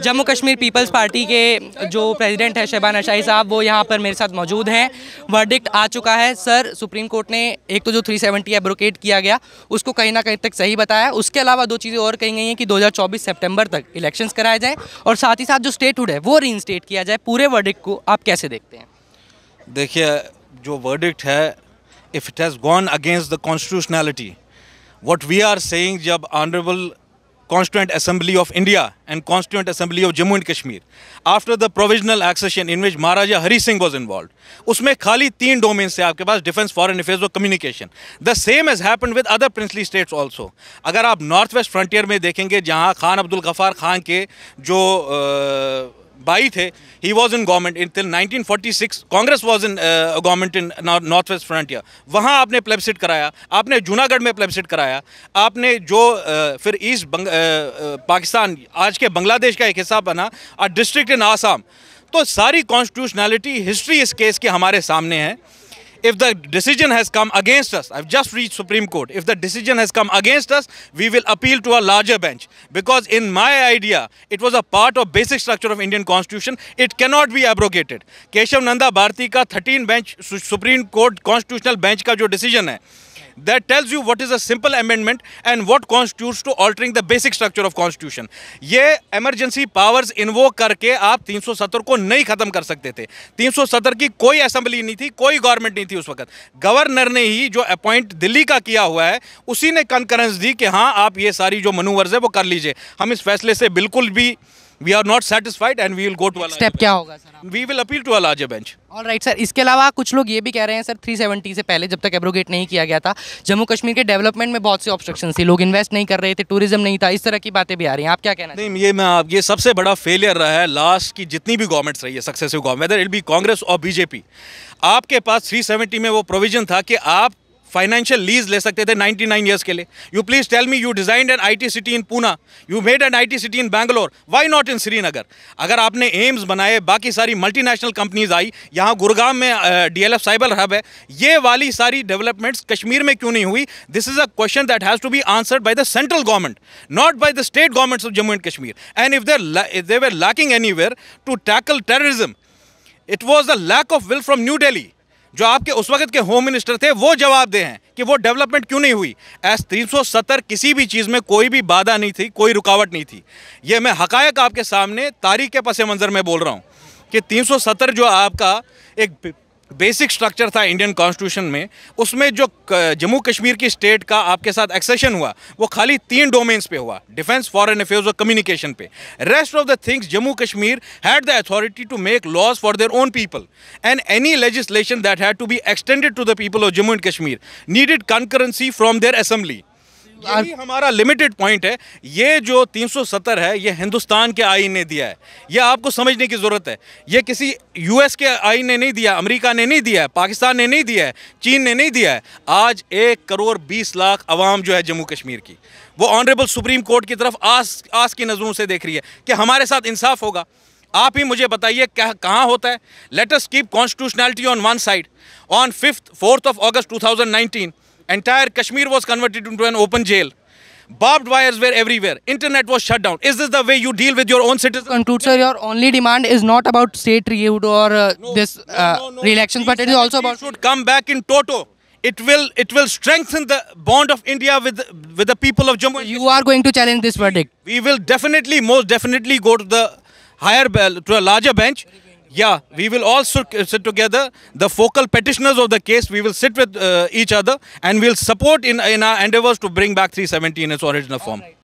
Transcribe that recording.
Jammu Kashmir peoples party के जो president है शहबान शाही साहब, वो यहाँ पर मेरे साथ मौजूद हैं। वर्डिक्ट आ चुका है सर। सुप्रीम कोर्ट ने एक तो जो 370 एब्रोकेट किया गया उसको कहीं ना कहीं तक सही बताया। उसके अलावा दो चीज़ें और कही गई हैं कि 2024 सितंबर तक इलेक्शंस कराए जाएँ और साथ ही साथ जो स्टेटहुड है वो रीइंस्टेट किया जाए। पूरे वर्डिक्ट को आप कैसे देखते हैं? देखिए, जो वर्डिक्ट है, if it has gone against the constitutionality, what we are saying, जब honourable Constituent Assembly of India and Constituent Assembly of Jammu and Kashmir, after the provisional accession in which Maharaja Hari Singh was involved, उसमें खाली 3 domain से आपके पास defence, foreign affairs और communication. The same has happened with other princely states also. अगर आप north west frontier में देखेंगे, जहाँ खान अब्दुल गफ्फार खान के जो भाई थे, he was in government till 1946, Congress was in government in north west frontier. वहाँ आपने प्लेबिसिट कराया, आपने जूनागढ़ में प्लेबिसिट कराया, आपने जो फिर ईस्ट पाकिस्तान, आज के बांग्लादेश का एक हिस्सा बना, डिस्ट्रिक्ट इन आसाम। तो सारी कॉन्स्टिट्यूशनैलिटी हिस्ट्री इस केस के हमारे सामने है। If the decision has come against us, I've just reached Supreme Court, if the decision has come against us, we will appeal to a larger bench. Because in my idea, it was a part of basic structure of Indian Constitution. It cannot be abrogated. Keshav Nanda Bharti का 13 bench Supreme Court Constitutional Bench का जो decision है, that tells you what is a simple amendment and what constitutes to altering the basic structure of constitution. ये emergency powers invoke करके आप 370 को नहीं ख़त्म कर सकते थे। 370 की कोई असेंबली नहीं थी, कोई गवर्नमेंट नहीं थी उस वक्त। गवर्नर ने ही जो अपॉइंट दिल्ली का किया हुआ है, उसी ने कंकरेंस दी कि हाँ, आप ये सारी जो मनूवर्स है वो कर लीजिए। हम इस फैसले से बिल्कुल भी we are not satisfied and we will go to a step क्या होगा sir? we will appeal to a larger bench. All right sir. इसके अलावा कुछ लोग ये भी कह रहे हैं सर, 370 से पहले जब तक एब्रोगेट नहीं किया गया था, जम्मू कश्मीर के डेवलपमेंट में बहुत सी ऑब्स्ट्रक्शन थी, लोग इन्वेस्ट नहीं कर रहे थे, टूरिज्म नहीं था, इस तरह की बातें भी आ रही हैं। आप क्या कहना? नहीं, ये सबसे बड़ा फेलियर रहा है लास्ट की जितनी भी गवर्नमेंट्स रही है, successive government, whether it be Congress और बीजेपी। आपके पास 370 में वो प्रोविजन था कि आप फाइनेंशियल लीज ले सकते थे 99 ईयर्स के लिए। You please tell me, you designed an IT city in Poona, you made an IT city in Bangalore, why not in Srinagar? अगर आपने एम्स बनाए, बाकी सारी मल्टीनेशनल कंपनीज आई, यहाँ गुरुग्राम में DLF साइबर हब है, ये वाली सारी डेवलपमेंट्स कश्मीर में क्यों नहीं हुई? This is a question that has to be answered by the central government, not by the state governments of Jammu and Kashmir. And if they were lacking anywhere to tackle terrorism, it was the lack of will from New Delhi. जो आपके उस वक्त के home minister थे वो जवाब दे हैं कि वो डेवलपमेंट क्यों नहीं हुई। एस 370 किसी भी चीज़ में कोई भी बाधा नहीं थी, कोई रुकावट नहीं थी। ये मैं हकायक आपके सामने तारीख के पस मंज़र में बोल रहा हूँ कि 370 जो आपका एक बेसिक स्ट्रक्चर था इंडियन कॉन्स्टिट्यूशन में, उसमें जो जम्मू कश्मीर की स्टेट का आपके साथ एक्सेशन हुआ वो खाली 3 डोमेन्स पे हुआ, डिफेंस, फॉरेन अफेयर्स और कम्युनिकेशन पे। Rest of the things Jammu Kashmir had the authority to make laws for their own people and any legislation that had to be extended to the people of Jammu and Kashmir needed concurrence from their assembly. यही हमारा limited point है। ये जो 370 है, ये हिंदुस्तान के आईन ने दिया है, ये आपको समझने की ज़रूरत है। ये किसी US के आईन ने नहीं दिया, अमेरिका ने नहीं दिया है, पाकिस्तान ने नहीं दिया है, चीन ने नहीं दिया है। आज 1 करोड़ 20 लाख अवाम जो है जम्मू कश्मीर की, वो ऑनरेबल सुप्रीम कोर्ट की तरफ आस की नज़रों से देख रही है कि हमारे साथ इंसाफ होगा। आप ही मुझे बताइए कहाँ होता है? Let us keep constitutionality on one side. On 4th of August 2019, entire Kashmir was converted into an open jail. Barbed wires were everywhere. Internet was shut down. Is this the way you deal with your own citizens? Conclude, sir, your only demand is not about state reviewed or re-elections, but it is also about... should come back in toto. It will strengthen the bond of India with the people of Jammu. You are going to challenge this verdict? We will definitely, most definitely go to the to a larger bench. Yeah, we will all sit together. The focal petitioners of the case, we will sit with each other and we'll support in our endeavors to bring back 370 in its original form.